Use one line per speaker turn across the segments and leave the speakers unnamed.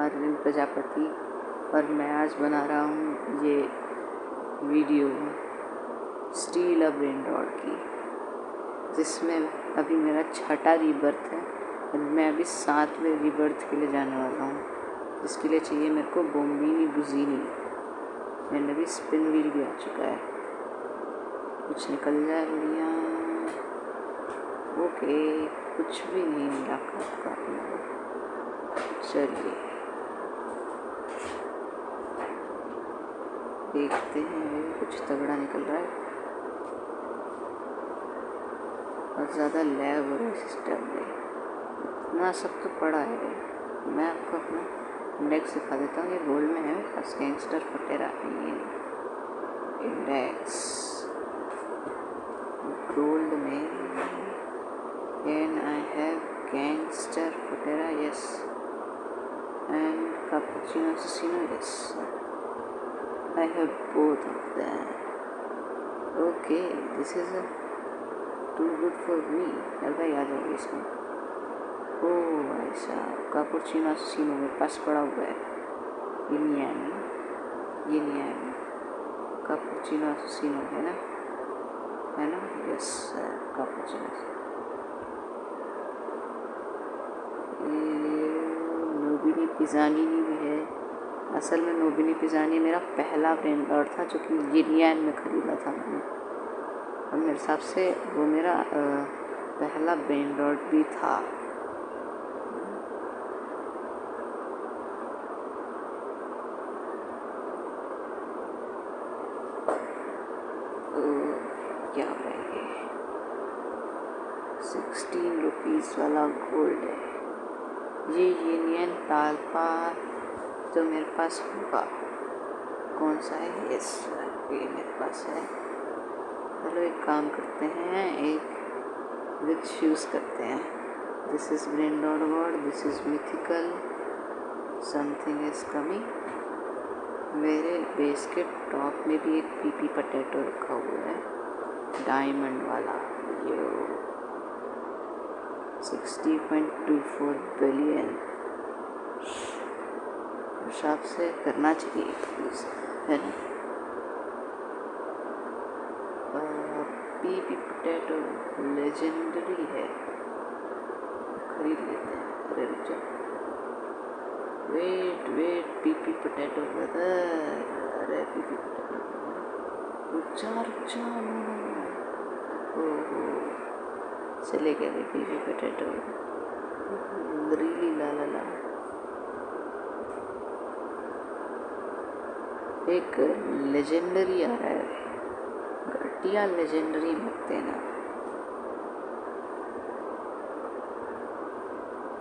Marlin Prajapati और मैं आज बना रहा हूँ ये वीडियो स्टील ब्रेन रॉड की, जिसमें अभी मेरा 6वां रीबर्थ है और मैं अभी 7वें रीबर्थ के लिए जाने वाला हूँ, जिसके लिए चाहिए मेरे को बोम्बिनी बुजीनी एंड अभी स्पिन व्हील भी आ चुका है। कुछ निकल जाए बढ़िया। ओके, कुछ भी नहीं मिला का। चलिए देखते हैं, कुछ तगड़ा निकल रहा है और ज़्यादा लैग हो रहा है सिस्टम में। इतना सब तो पड़ा है। मैं आपको अपना इंडेक्स दिखा देता हूँ। ये गोल्ड में है बस गैंगस्टर फटेरा इंडेक्स गोल्ड में। And I have Gangster Footera yes and Cappuccino Assassino yes. I have both of them. Okay, this is too good for me. चल भाई आ जाओ इसमें। ओह ऐसा कैपुचिनो असासिनो मेरे पास पड़ा हुआ है। ये नहीं आया कैपुचिनो असासिनो है ना यस कैपुचिनो। नोबिनी पिज़ानी भी है। असल में नोबिनी पिज़ानी मेरा पहला ब्रेन रॉड था, जो कि यिनियन में ख़रीदा था मैंने, और मेरे हिसाब से वो मेरा पहला ब्रेन रॉड भी था। क्या है 16 रुपीज़ वाला गोल्ड है ये यूनियन तालपा, तो मेरे पास होगा। कौन सा है? यस ये मेरे पास है। चलो एक काम करते हैं, एक विच यूज़ करते हैं। This is brain rod word, this is mythical, something is coming. मेरे बेस के टॉप में भी एक पीपी पोटैटो रखा हुआ है, डायमंड वाला। यो 60.24 बिलियन हिसाब से करना चाहिए है ना। पीपी पोटैटो लेजेंडरी है, खरीद लेते हैं। अरे रुक जाओ, वेट पीपी पोटैटो ब्रदर। अरे पीपी पोटैटो रुक जा ओहो चले गए पीपी पोटैटो। रियली ला एक लेजेंडरी आ रहा है, घटिया लेजेंडरी लगते ना।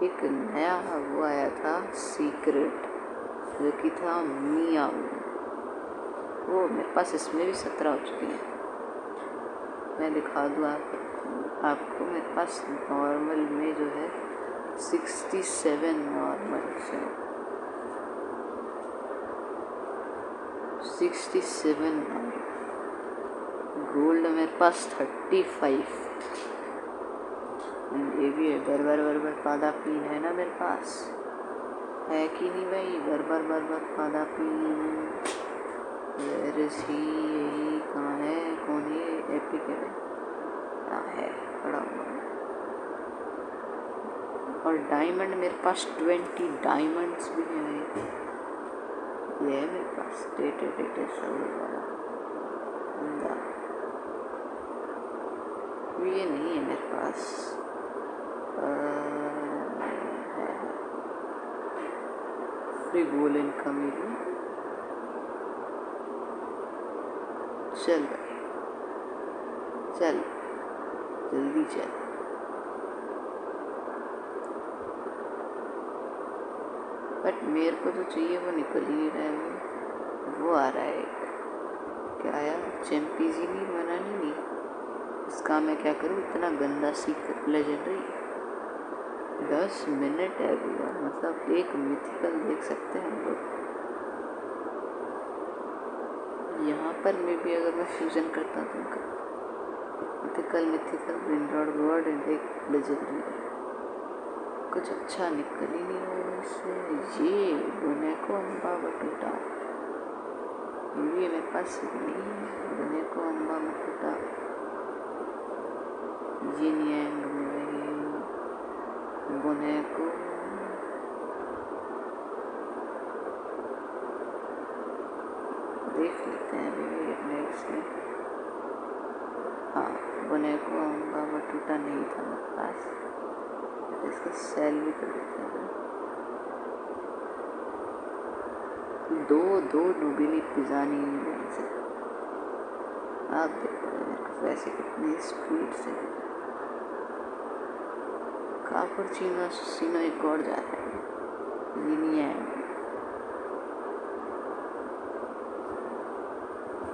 एक नया वो आया था सीक्रेट, जो कि था मियाऊ। वो मेरे पास इसमें भी 17 हो चुके हैं। मैं दिखा दूँ आपको मेरे पास नॉर्मल में जो है 67 नॉर्मल से 67 गोल्ड मेरे पास 35। ये भी है बर्बर पादा पीन है ना मेरे पास, है कि नहीं भाई? बर्बर पादा पीन यही कहाँ है? कौन है? एपिक है कहाँ है? पड़ा हुआ है। और डायमंड मेरे पास 20 डायमंड्स भी हैं। ये है मेरे पास डेटे सर्वर वाला बंदा। ये नहीं है मेरे पास। फ्री गोल इनकम मिली। चल जल्दी चल। बट मेरे को जो चाहिए वो निकल ही नहीं रहा है। वो आ रहा है क्या आया? चैम्पियन बना नहीं। इसका मैं क्या करूँ? इतना गंदा सीक्रेट लेजेंडरी 10 मिनट है अभी यार, मतलब एक मिथिकल देख सकते हैं हम लोग। यहाँ पर मैं भी अगर मैं फ्यूजन करता हूँ तो mythical brain rod word and एक लेजेंडरी, कुछ अच्छा निकल ही नहीं रहा है इससे। ये को अम्बा बटूटा, ये मेरे पास नहीं है। बने को अम्बा बटूटा, यिन यांग में रही बुने को देख लेते हैं अभी नेक्स्ट में। हाँ, बुने को अम्बा बटूटा नहीं था मेरे पास, तो इसका सेल भी कर देते हैं। दो नोबिली पिज़्ज़ा नहीं मिल सकते। आप देखो मेरे को वैसे कितनी स्पीड से कापुचिनो सीनो एक और जा रहा है। यिन यांग,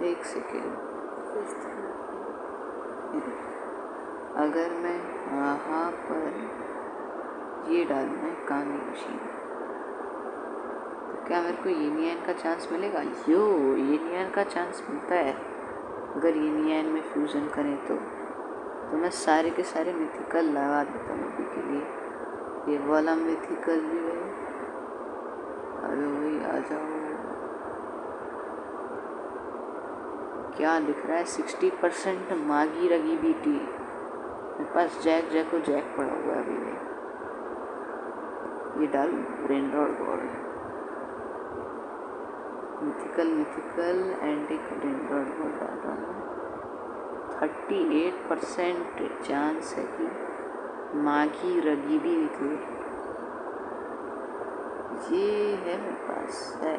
एक सेकेंड, अगर मैं यहाँ पर ये डालूँ मैं कानी मशीन, तो क्या मेरे को यिन यांग का चांस मिलेगा? यिन यांग का चांस मिलता है अगर यिन यांग में फ्यूज़न करें तो मैं सारे के सारे मिथिकल लगा देता हूँ अभी के लिए। ये वाला मिथिकल भी है, अरे वही आ जाओ। क्या दिख रहा है? 60% मागी रगी बीटी। मेरे पास जैक पड़ा हुआ है अभी में। ये डाल ब्रेनरॉड गॉड, मिथिकल एंटिक ब्रेनरॉड गॉड डाल रहा हूँ। 38% चांस है कि मागी रगी भी निकले। ये है मेरे पास, है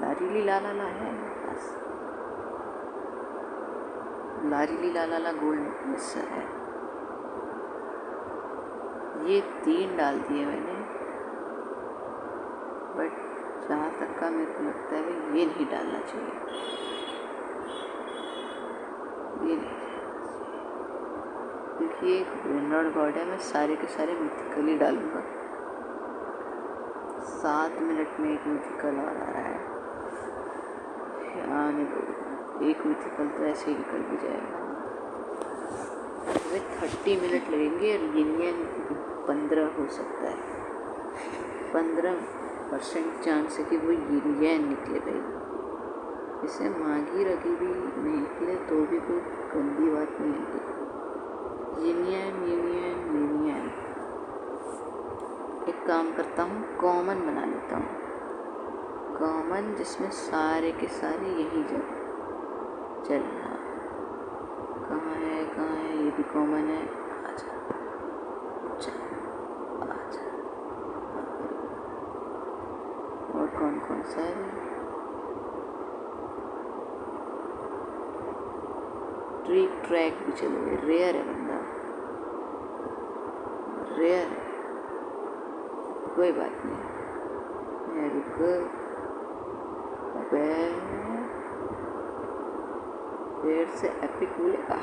लारीली लाला है मेरे पास, लारीली लाला गोल्ड नेकलेस है। ये 3 डाल दिए मैंने, बट जहाँ तक का मेरे को लगता है ये नहीं डालना चाहिए, ये नहीं, क्योंकि एक ब्रेनरॉड गॉड है। मैं सारे के सारे मिथिकली डालूंगा। 7 मिनट में एक मिथिकल और आ रहा है, आने दो। एक मिथिकल तो ऐसे ही निकल भी जाएगा। हमें 30 मिनट लगेंगे और यिन यांग 15 हो सकता है। 15% चांस है कि वो यिन यांग निकले भाई। इसे मागी रगी भी नहीं निकले तो भी कोई गंदी बात नहीं है। यिन यांग एक काम करता हूँ, कॉमन बना लेता हूँ, कॉमन जिसमें सारे के सारे यही चल रहा। कहाँ है? ये भी कॉमन है। आजा और कौन सा है? ट्रैक भी चलो, रेयर है बंदा, रेयर है, कोई बात नहीं। रुक, पेड़ से एपिक मिलेगा।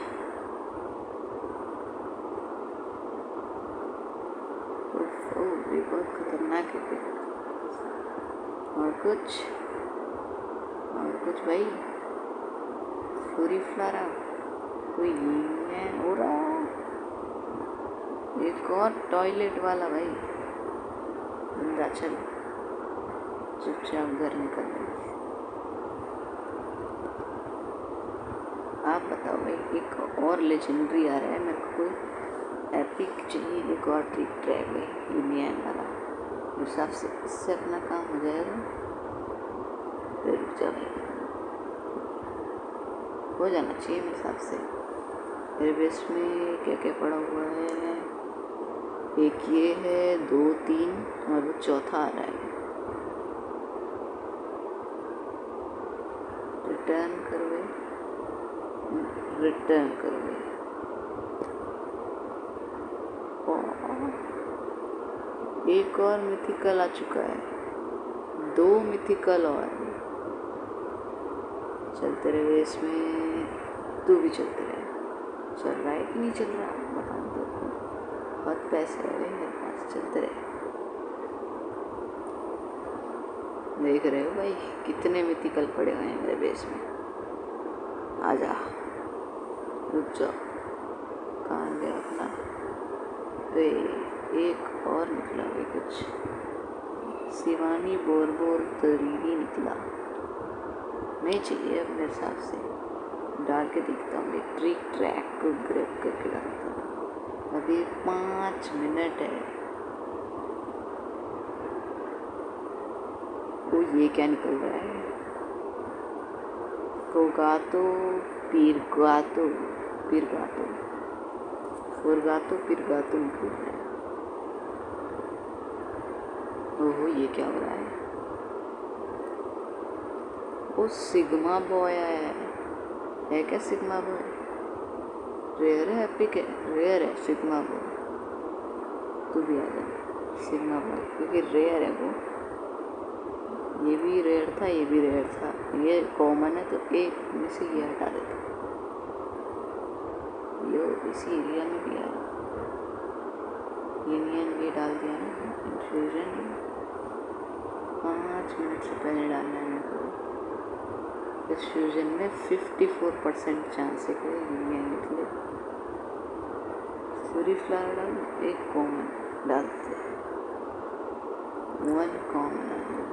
ये बहुत खतरनाक है। और कुछ भाई, फ्लोरी फ्लारा कोई नहीं है हो रहा। एक और टॉयलेट वाला भाई बंदा, चल चुपचाप घर निकल रहे। आप बताओ भाई, एक और लेजेंडरी आ रहा है मेरे को, कोई एपिक चाहिए। एक और ट्रैक है यिन यांग वाला, उस हिसाब से इससे अपना काम हो जाएगा। फिर जब हो जाना चाहिए मेरे हिसाब से। मेरे बेस में क्या क्या पड़ा हुआ है? एक ये है, 2 3 और वो चौथा आ रहा है। रिटर्न करो। एक और मिथिकल आ चुका है, 2 मिथिकल और। चलते रहे इसमें, तू भी चलते रहे। चल रहा है कि नहीं चल रहा बताऊँ तो, बहुत पैसे है मेरे पास। चलते रहे, देख रहे हो भाई कितने मिथिकल पड़े हुए हैं मेरे बेस में। आजा, रुक जाओ, कहाँ गया अपना? एक और निकला भाई कुछ शिवानी बोर बोर तरीनी निकला। नहीं चाहिए अब मेरे हिसाब से, डाल के देखता हूँ। ट्रैक को ग्रैब करके डालता हूँ। अभी 5 मिनट है। वो ये क्या निकल रहा है? कोगातो पिरगातो पिरगातो फुरगातो पिरगातो निकल रहा है। ओहो, ये क्या हो रहा है? वो सिग्मा बॉय है क्या? सिग्मा बॉय रेयर है, एपिक है? रेयर है सिग्मा बॉय। तू भी आ जा सिग्मा बॉय, क्योंकि रेयर है वो। ये भी रेयर था, ये भी रेयर था। ये कॉमन है तो एक में से ये हटा देता। यो इसी एरिया में भी आया। यूनियन भी डाल दिया ना। इन्फ्यूजन 5 मिनट से पहले डालना है मेरे को। इस फ्यूजन में 54% चांस है कि यूनियन निकले। फ्यूरी फ्लावर डाल, एक कॉमन डालते, 1 कॉमन आ गया।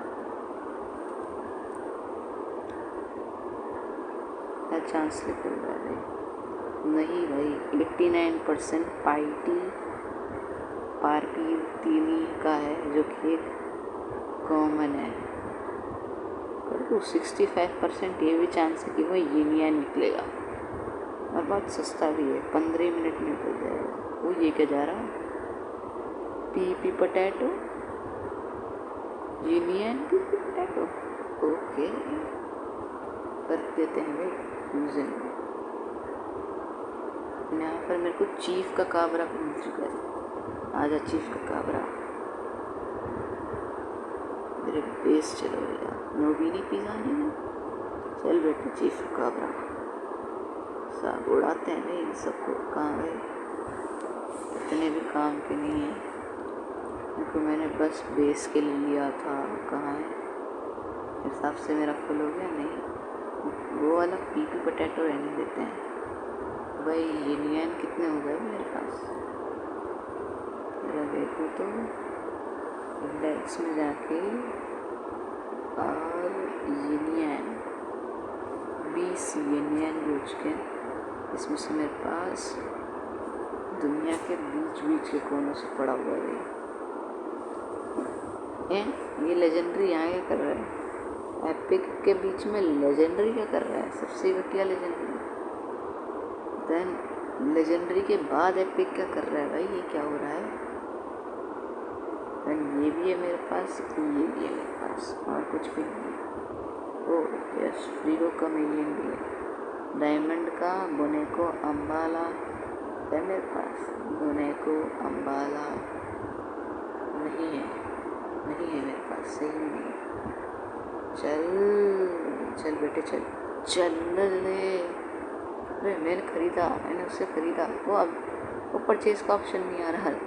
चांस निकल रहा है? नहीं भाई, 89% पार्टी पार्पी तीनी का है, जो कि एक कॉमन है। पर 65% ये भी चांस है कि वो यूनियन निकलेगा, और बहुत सस्ता भी है। 15 मिनट में निकल जाएगा। वो ये क्या जा रहा है? P potato union P potato. Okay, कर देते हैं भाई फ्यूजन। यहाँ पर मेरे को चीफ का काबरा मिल चुका है। आजा चीफ का काबरा, मेरे बेस चलो भैया। नोबिनी पिज़्ज़ा नहीं, चल बेटे चीफ का काबरा। सब उड़ाते हैं नहीं इन सबको। कहाँ गए? इतने भी काम के नहीं है। इनको मैंने बस बेस के लिए लिया था। कहाँ है? हिसाब से मेरा फुल हो गया। नहीं, वो वाला पीपी पोटैटो रहने देते हैं भाई। यूनियन कितने हो गए मेरे पास? जरा देखो तो इंडेक्स में जाके, और यूनियन 20 यूनियन हो चुके हैं। इसमें से मेरे पास दुनिया के बीच के कोनों से पड़ा हुआ है। ये लेजेंडरी यहाँ क्या कर रहा है? एपिक के बीच में लेजेंडरी क्या कर रहा है? सबसे घटिया लेजेंडरी। देन लेजेंडरी के बाद एपिक क्या कर रहा है भाई? ये क्या हो रहा है? देन ये भी है मेरे पास, ये भी है मेरे पास, और कुछ भी नहीं है। ओह यस, फ्रीगो का मिलियन भी है। डायमंड का बोनेको अम्बाला है मेरे पास। बोनेको अम्बाला नहीं है, नहीं है मेरे पास, सही नहीं है। चल चल बेटे चल ले। अरे मैंने खरीदा, मैंने उससे खरीदा। वो परचेज का ऑप्शन नहीं आ रहा है।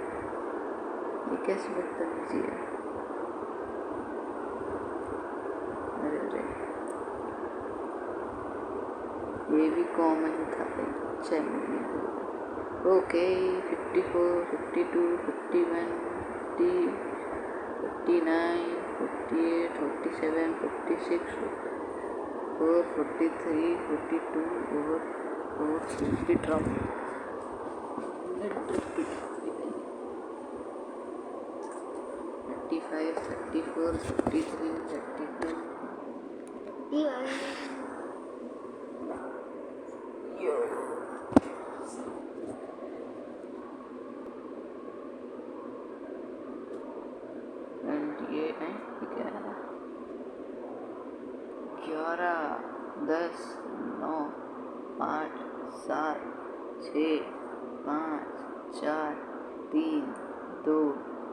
ये कैसे बदतमीजी है? अरे अरे, ये भी कॉमन था भाई। चल ओके, 54, 52, 51, 50, 59, 48, 47, 46, 44, 43, 42, over 50 drop. 35, 34, 53, 32. ये है 11, 10, 9, 8, 7, 6, 5, 4, 3, 2,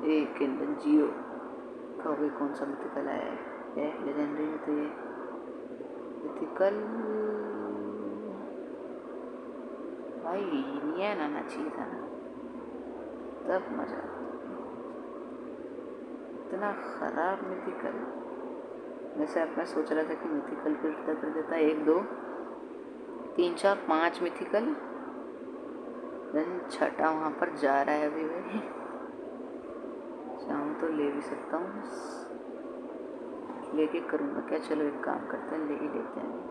1 0। कभी कौन सा मिथिकल आया है? लेजेंडरी में तो ये मिथिकल भाई यूनियन आना चाहिए था ना, तब मजा। इतना खराब मिथिकल। वैसे अब मैं सोच रहा था कि मिथिकल कर देता 1, 2, 3, 4, 5 मिथिकल। देन छठा वहाँ पर जा रहा है अभी भाई। चाहूँ तो ले भी सकता हूँ। लेके करूँगा क्या? चलो एक काम करते हैं, ले ही लेते हैं।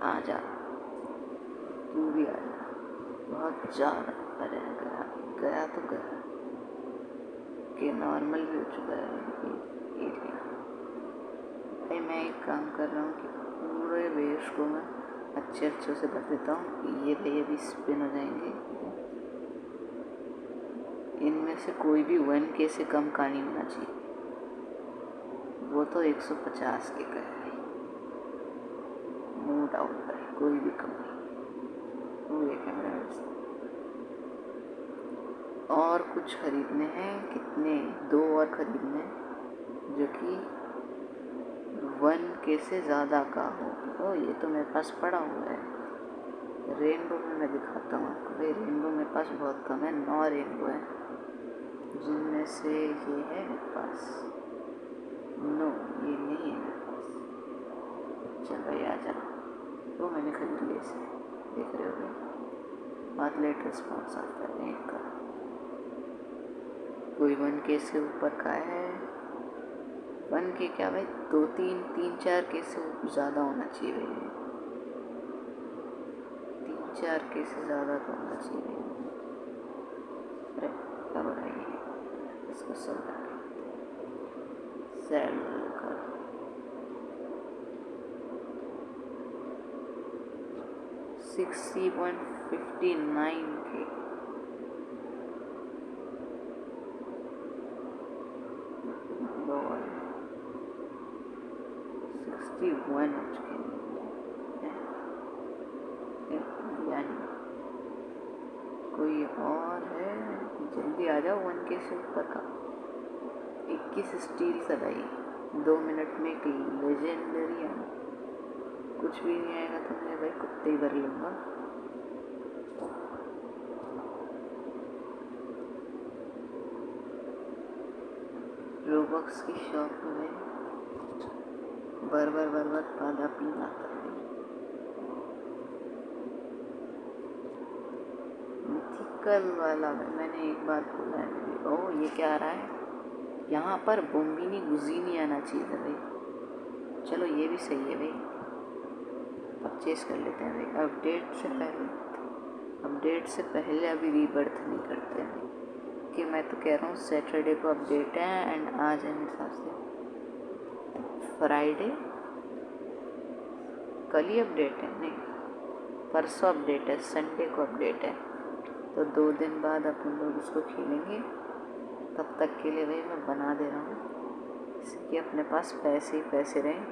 आ जा, तू भी आ जा। बहुत ज़्यादा अरे गया गया तो गया कि नॉर्मल भी हो चुका है एरिया। भाई मैं एक काम कर रहा हूँ कि पूरे वेव्स को मैं अच्छे से भर देता हूँ। ये भाई अभी स्पिन हो जाएंगे। इनमें से कोई भी 1K से कम का नहीं होना चाहिए। वो तो 150 के का है, नो डाउट भाई, कोई भी कम नहीं। वो ये कैमरा और कुछ खरीदने हैं। कितने? 2 और खरीदने हैं जो कि 1K से ज़्यादा का हो। ओ ये तो मेरे पास पड़ा हुआ है। रेनबो में मैं दिखाता हूँ आपको। भाई रेनबो मेरे पास बहुत कम है, 9 रेनबो है, जिनमें से ये है मेरे पास। नो ये नहीं है मेरे पास। चल भाई आ जा। वो मैंने खरीद लिया इसे, देख रहे हो भाई। बहुत लेट रिस्पॉन्स आता है नेट का। कोई 1K से ऊपर का है। 1K क्या भाई, 3-4K से ज़्यादा होना चाहिए भाई। 3-4K से ज़्यादा का होना चाहिए भाई। अरे क्या हो रहा है ये? इसको सेल कर 60.59K। $61 यानी कोई और है? जल्दी आ जाओ 1K से ऊपर का। 21 स्टील से भाई 2 मिनट में एक लेजेंडरी है। कुछ भी नहीं आएगा तो मैं भाई कुत्ते ही भर लूँगा। रोबॉक्स की शॉप में बर्बर पादा पीना आता है। मिथिकल वाला मैंने एक बार खोला है मेरी। ओह ये क्या आ रहा है? यहाँ पर बोम्बिनी गुजीनी आना चाहिए था भाई। चलो ये भी सही है भाई, परचेज कर लेते हैं भाई। अपडेट से पहले अभी रीबर्थ नहीं करते हैं भाई, कि मैं तो कह रहा हूँ सैटरडे को अपडेट है एंड आज है मेरे हिसाब से फ्राइडे। कल ही अपडेट है? नहीं, परसों अपडेट है, संडे को अपडेट है। तो 2 दिन बाद अपन लोग इसको खेलेंगे। तब तक के लिए भाई मैं बना दे रहा हूँ इसके अपने पास पैसे ही पैसे रहें।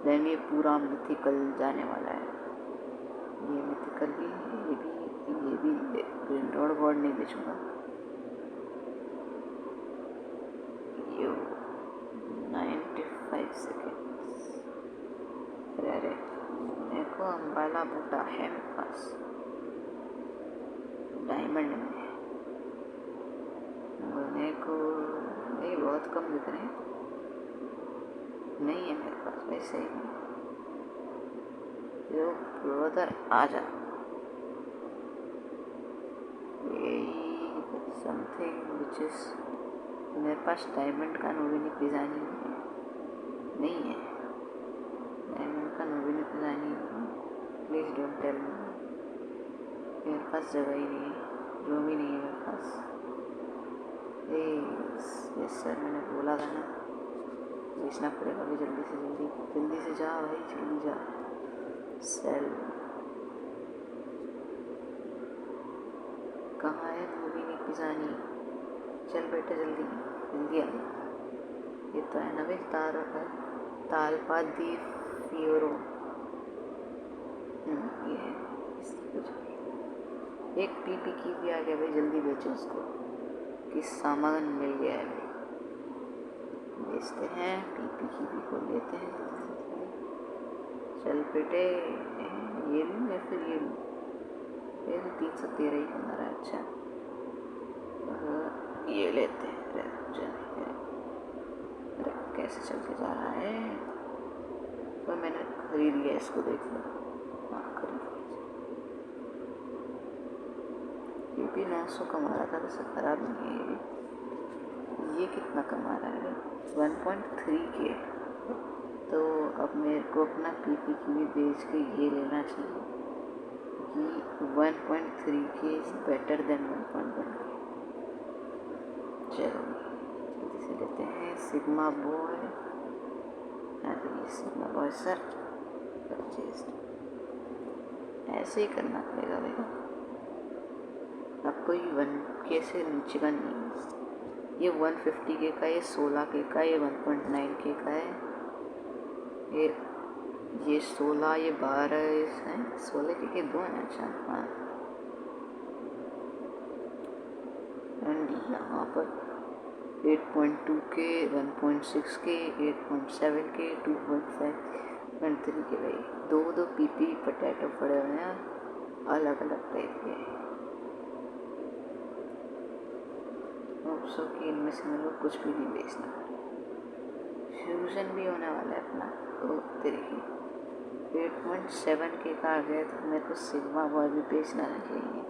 देन ये पूरा मिथिकल जाने वाला है। ये मिथिकल भी, ये भी ग्रीन रोड बोर्ड नहीं बेचूँगा। यो 95 सेकेंड्स। अरे देखो अम्बाला बूटा है मेरे पास डायमंड में। मेरे को ये बहुत कम दिख रहे हैं। नहीं है मेरे पास वैसे ही। यो ब्रदर आ जा। समथिंग विच इज मेरे पास डायमंड का नोविनी पिजानी नहीं है। डायमंड का नोविनी पिजानी प्लीज़ डोंट टेल मी। मेरे पास जगह ही नहीं है, जो भी नहीं है मेरे पास। यस सर, मैंने बोला था ना बेचना पड़ेगा अभी। जल्दी से जा भाई, जल्दी जा। सेल कहाँ है नोविनी पिजानी? चल बेटा जल्दी आ। ये तो है ना भाई तालपा दी फियोरो। ये है एक पीपी की भी आ गया भाई। जल्दी बेचो उसको कि सामान मिल गया है भाई। बेचते हैं पीपी की भी को लेते हैं। चल बेटे ये लूँ या फिर ये लूँ? ये तो 313 ही कमा रहा है। अच्छा ये लेते हैं। अरे कैसे चल के जा रहा है? तो मैंने खरीद लिया इसको, देख लो। हाँ खरीद लिया। ये भी 900 कमा रहा था, वैसे ख़राब नहीं है ये कितना कमा रहा है? 1.3K। तो अब मेरे को अपना पीपी की भी बेच के ये लेना चाहिए कि 1.3 के इज बेटर देन 1.1 के। चलो जल्दी से लेते हैं sigma boy. Sigma boy sir purchase ऐसे ही करना पड़ेगा भैया, अब कोई 1K से नीचे का नहीं है। ये 150K का, ये 16K का, ये 1.9K का है, ये 16, ये 12 है, 16K के दो हैं। अच्छा हाँ, एंड यहाँ पर 8.2K, 1.6K, 8.7K, 2.5.3K भाई दो पीपी पोटैटो पड़े हुए हैं अलग अलग टाइप के। सो कि इनमें से मेरे को कुछ भी नहीं बेचना। फ्यूजन भी होने वाला है अपना, तो तरीके 8.7K का आ गया, तो मेरे को सिग्मा बॉय भी बेचना चाहिए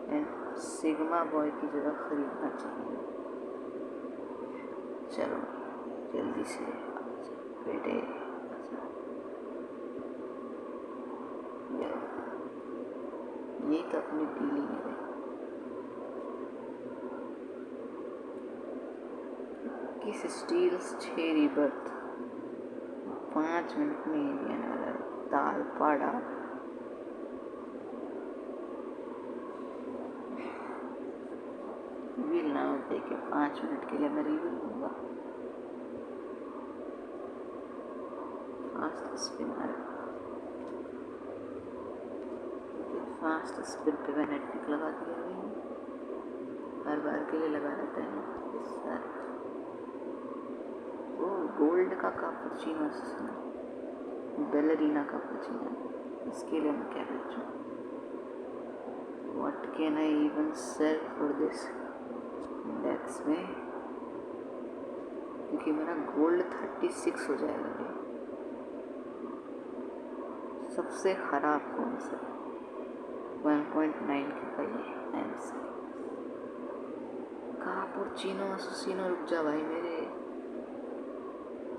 एंड सिग्मा बॉय की जगह खरीदना चाहिए। चलो जल्दी से बेटे, ये तो अपनी डीलिंग है। किस स्टील्स 6 रिबर्थ 5 मिनट में ये आने वाला है। दाल पाड़ा व्हील ना दे के 5 मिनट के लिए मैं रिव्यू लूँगा। फास्ट स्पिन फास्ट स्पिन पे मैंने टिक लगा दिया है, हर बार के लिए लगा रहता है इस बार। वो गोल्ड का कैपुचिनो, बेलरीना कैपुचिनो, इसके लिए मैं क्या बेचूं? What can I even sell for this index में, क्योंकि मेरा गोल्ड 36 हो जाएगा। सबसे खराब कौन सा? 1.9 का ये एंस कैपुचिनो असुसिनो। रुक जा भाई, मेरे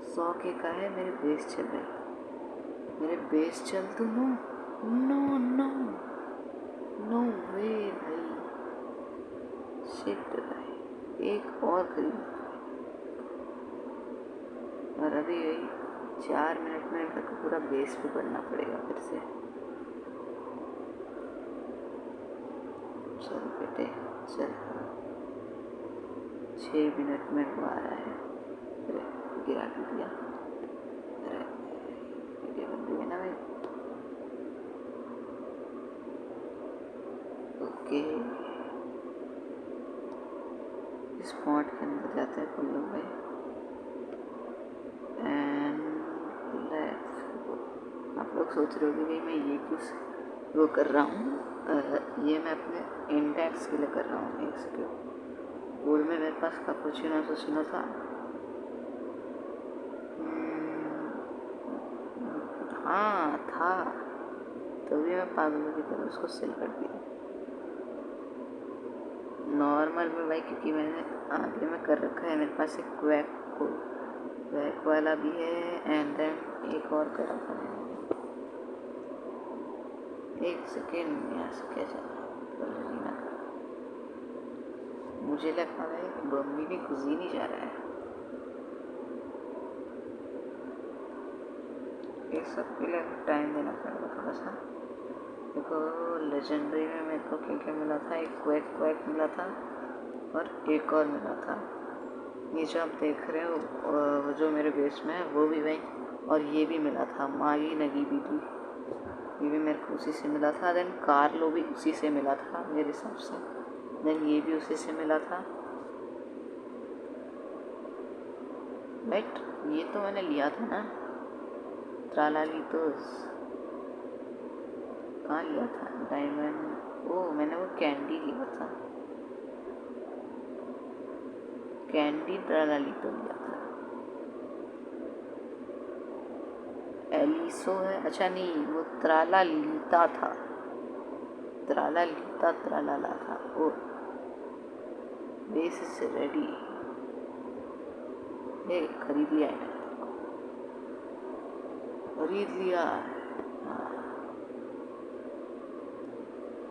100K का है, मेरे बेस चल रहे, मेरे बेस चल तो नो नो नो नो वे भाई, शिट भाई, एक और खरीद। और अभी 4 मिनट में तक पूरा बेस पे बढ़ना पड़ेगा फिर से। चल बेटे चल, 6 मिनट में वो आ रहा है। गिरा के दिया, वीडियो बन रही है ना भाई। ओके, इस पॉइंट के अंदर जाते हैं कुल्लू भाई एंड लेट्स गो। आप लोग सोच रहे होंगे मैं ये क्यों वो कर रहा हूँ, ये मैं अपने इंडेक्स के लिए कर रहा हूँ। एक सेकेंड, गोल्ड में मेरे पास कैपुचिनो असुसिनो था, हाँ था, तभी मैं पागलों की तरह उसको सेल कर दिया नॉर्मल में भाई, क्योंकि मैंने आगे में कर रखा है। मेरे पास एक क्वैक वाला भी है एंड देन एक और कर रखा है। एक सेकेंड, यहाँ से क्या चल रहा है? मुझे लगा भाई बम्बी भी घुस ही नहीं जा रहा है। इस सब के लिए टाइम देना पड़ेगा थोड़ा सा। देखो लेजेंडरी में मेरे को क्या क्या मिला था, एक क्वैक मिला था और एक और मिला था। ये जो आप देख रहे हो जो मेरे बेस में है वो भी भाई, और ये भी मिला था मागी नगी भी थी, ये भी मेरे को उसी से मिला था। देन कार्लो भी उसी से मिला था मेरे हिसाब से, देन ये भी उसी से मिला था। राइट, ये तो मैंने लिया था ना, ट्रालालितोस कहाँ लिया था? डायमंड, ओ मैंने वो कैंडी लिया था, कैंडी ट्रालालितो लिया था। एलिसो है, अच्छा नहीं वो ट्रालालिता था, ट्रालालिता ट्रालाला था। ओ बेस से रेडी, ये खरीद लिया है। खरीद लिया। हाँ,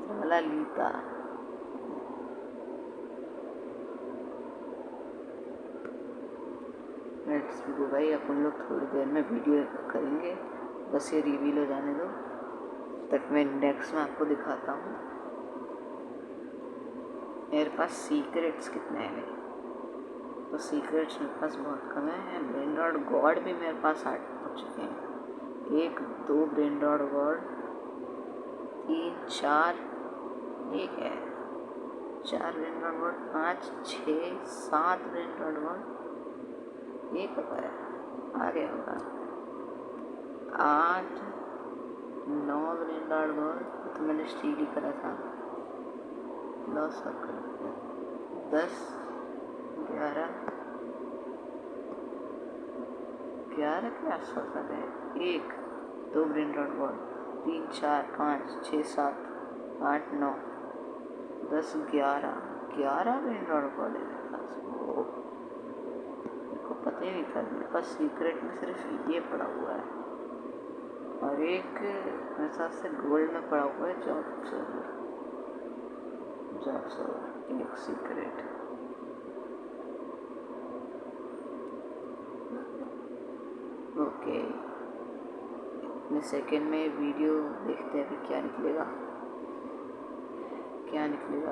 वाला लीता। लेट्स गो भाई, अपन लोग थोड़ी देर में वीडियो करेंगे, बस ये रिवील हो जाने दो, तक मैं नेक्स्ट में आपको दिखाता हूँ। मेरे पास सीक्रेट्स कितने हैं, तो सीक्रेट्स मेरे पास बहुत कम है। ब्रेन रॉड गॉड भी मेरे पास 8 हो चुके हैं। 1 2 ब्रेन रॉड गॉड, 3 4, एक है 4 brain rod God, 5 6 7 brain rod God, एक होगा आ गया होगा 8 9 ब्रेन रॉड गॉड, तो मैंने स्टीडी करा था, लॉस कर 10 11 के आसपास आ गए। 1 2 brain rod God, 3 4 5 6 7 8 9 10 11 brain rod God है मेरे पास। मेरे को पता ही नहीं था, मेरे पास सीक्रेट में सिर्फ ये पड़ा हुआ है, और एक मेरे साथ से गोल्ड में पड़ा हुआ है जॉब सर्वर एक सीक्रेट। ओके, इतने सेकेंड में वीडियो देखते हैं अभी क्या निकलेगा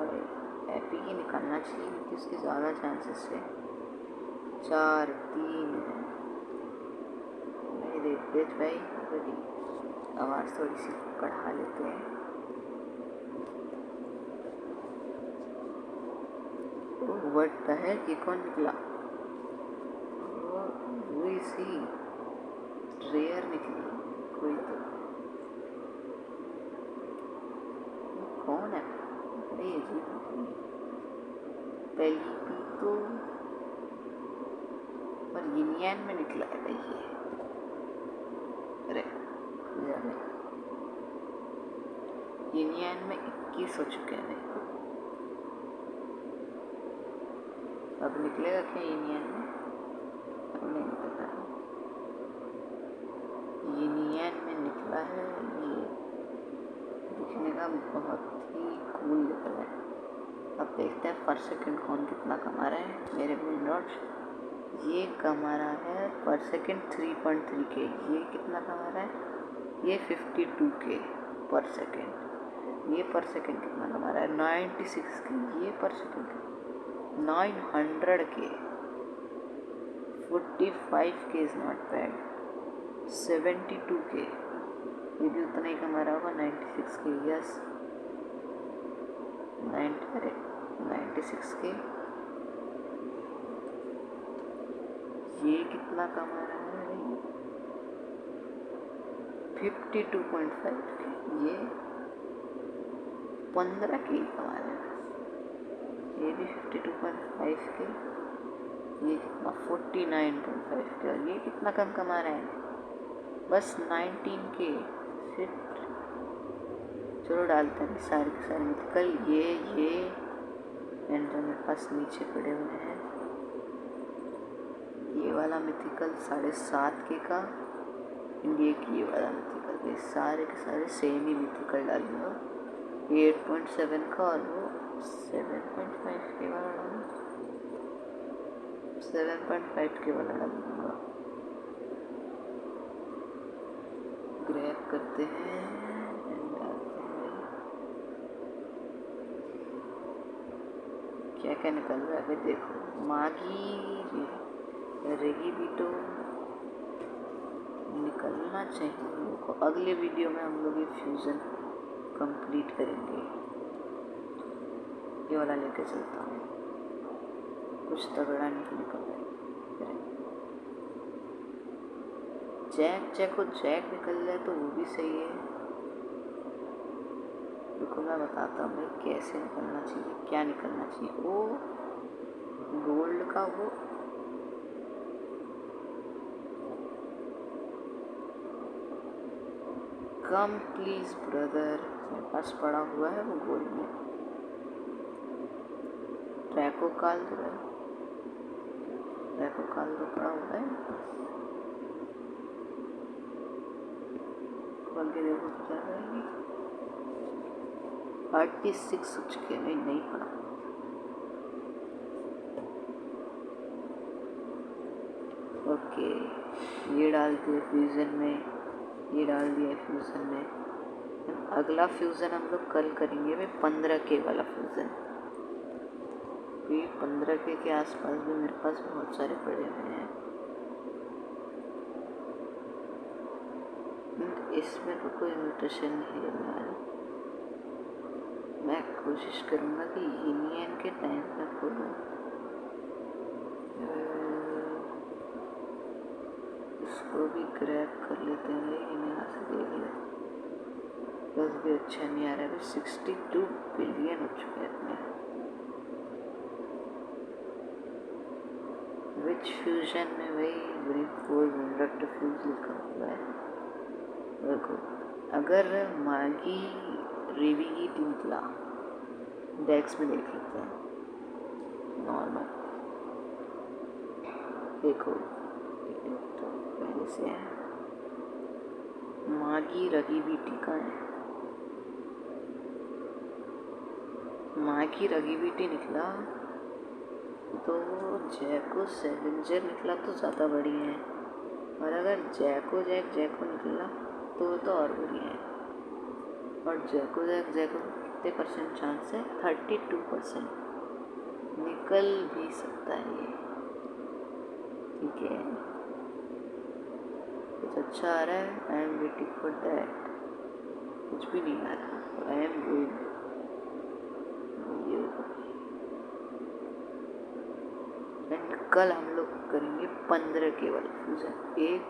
भाई। एपी ही निकालना चाहिए क्योंकि उसके ज़्यादा चांसेस है। 4 3 नहीं देखते भाई, बड़ी आवाज़ थोड़ी सी बढ़ा लेते हैं। व्हाट द हेक, ये कौन निकला? वो सी रेयर निकली कोई, तो कौन है? अरे अजीब निकली पहली तो, और यूनियन में निकला है भाई ये। अरे यूनियन में 21 हो चुके हैं भाई। अब निकलेगा क्या यूनियन में? अब नहीं निकला। यूनियन में निकला है ये, दिखने का बहुत ही कूल निकला है। अब देखते हैं पर सेकंड कौन कितना कमा रहा है। मेरे ब्रेन रॉड ये कमा रहा है पर सेकंड 3.3 के। ये कितना कमा रहा है? ये 52 के पर सेकंड। ये पर सेकंड कितना कमा रहा है? 96 के। ये पर सेकंड 900 के। 45 के इज नॉट बैड। 72 के, ये भी उतना ही कमा रहा होगा। 96 के, यस 96 के। ये कितना कमा रहा है? 52.5 के। ये 15 के ही कमा रहा है। ये भी 52.5 के। ये कितना 49.5 के। और ये कितना कम कमा रहा है? बस 19 के। सिट, चलो डालते हैं सारे के सारे मिथिकल। ये एंड जो मेरे पास नीचे पड़े हुए हैं, ये वाला मिथिकल 7.5 के का, इंडिया की ये वाला मिथिकल, ये सारे के सारे सेम ही मिथिकल डालूंगा। 8.7 का और वो 7.5 के वाला डालूंगा। 7.5 के वाला डालूंगा। ग्रैब करते हैं, क्या क्या निकल रहा है भाई देखो। मागी रेगी भी तो निकलना चाहिए। को अगले वीडियो में हम लोग ये फ्यूज़न कंप्लीट करेंगे। ये वाला लेके चलता हूँ, कुछ तगड़ा नहीं निकल रहा है। जैक निकल जाए तो वो भी सही है। देखो मैं बताता हूँ कैसे निकलना चाहिए, क्या निकलना चाहिए। वो गोल्ड का वो कम प्लीज ब्रदर, मेरे पास पड़ा हुआ है वो गोल्ड में। ट्रैको काल तो पड़ा हुआ है। आगे देखो तो जा रहा है 36 हो चुके हैं। नहीं पड़ा। ओके, ये डाल दिया फ्यूज़न में, ये डाल दिया फ्यूज़न में। अगला फ्यूज़न हम लोग कल करेंगे भाई 15K वाला फ्यूज़न। ये 15K के आसपास भी मेरे पास बहुत सारे पड़े हुए हैं। इसमें तो कोई म्यूटेशन नहीं है यार। मैं कोशिश करूँगा कि यूनियन के टाइम पे खोलूँ। इसको भी ग्रैब कर लेते हैं, लेकिन यहाँ से देख ले बस भी अच्छा नहीं आ रहा है। 62 बिलियन हो चुके हैं अपने। विच फ्यूजन में वही ब्रिक 4 विंडक्ट फ्यूज लिखा हुआ है। देखो, अगर मागी रेवी की निकला, डेक्स में देख लेते हैं नॉर्मल। देखो तो पहले से है मागी रगी बीटी का है। मागी रगी बीटी निकला तो जैको सेवेंजर निकला तो ज़्यादा बढ़िया है, और अगर जैको निकला तो और बढ़िया है। और जैको कितने परसेंट चांस है? 32%। निकल भी सकता है ये, ठीक है। कुछ अच्छा आ रहा है, I am waiting for that. कुछ भी नहीं आ रहा, आई एम गोइंग। एंड कल हम लोग करेंगे 15K वाला फ्यूजन। 1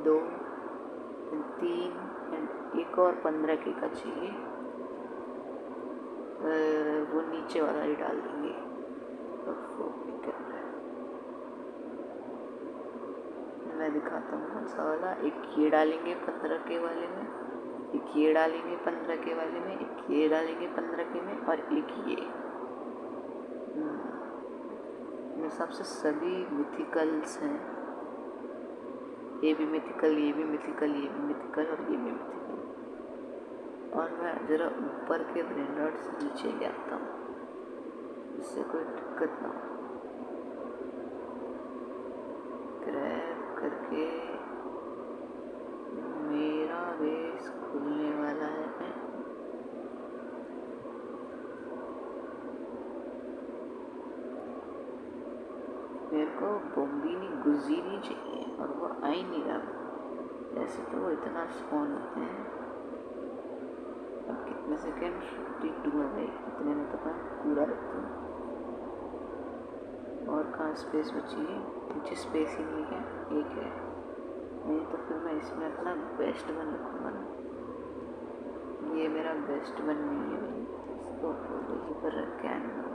2 3 एंड एक और 15K का चाहिए। वो नीचे वाला ही डाल देंगे। मैं दिखाता हूँ कौन सा वाला। एक ये डालेंगे 15K वाले में, एक ये डालेंगे 15K वाले में, एक ये डालेंगे 15K में, और एक ये। मेरे हिसाब से सभी मिथिकल्स हैं। ये भी मिथिकल, ये भी मिथिकल, ये भी मिथिकल, और ये भी मिथिकल। और मैं ज़रा ऊपर के ब्रेंडर्ड से नीचे ले आता हूँ, इससे कोई दिक्कत ना हो। ग्रैब करके मेरा बेस खुलने वाला है। मेरे को बोम्बीनी गुजीनी चाहिए, और वो आ ही नहीं रहा। ऐसे तो वो इतना स्पॉन होते हैं। अब कितने सेकेंड? 52 है भाई, इतने में तो मैं पूरा रखता हूँ। और कहाँ स्पेस बची है? मुझे स्पेस ही नहीं है, एक है। नहीं तो फिर मैं इसमें अपना बेस्ट वन रखूँगा ना। ये मेरा बेस्ट वन नहीं है भाई, इसको यहीं पर रख के आना।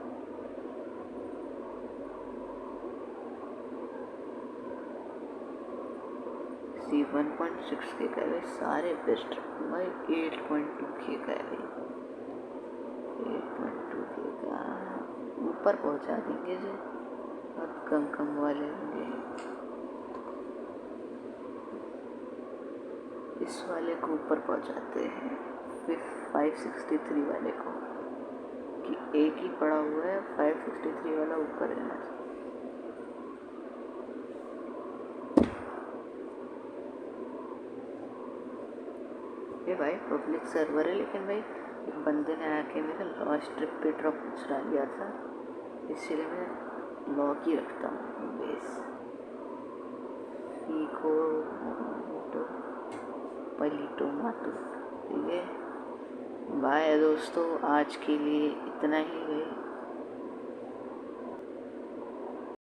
सी 1.6K का है, सारे बेस्ट रखूँगा। 8.2K का है भाई, 8.2K का ऊपर पहुँचा देंगे जो अब कम वाले होंगे। इस वाले को ऊपर पहुँचाते हैं, फिर 563 वाले को, कि एक ही पड़ा हुआ है। 563 वाला ऊपर रहना चाहिए। ये भाई पब्लिक सर्वर है, लेकिन भाई एक बंदे ने आके मेरा लास्ट ट्रिप पे ड्रॉप चुरा लिया था, इसलिए मैं लॉक ही रखता हूँ बेस। फीको तो पलीटो माटो, ठीक है। बाय दोस्तों, आज के लिए इतना ही है।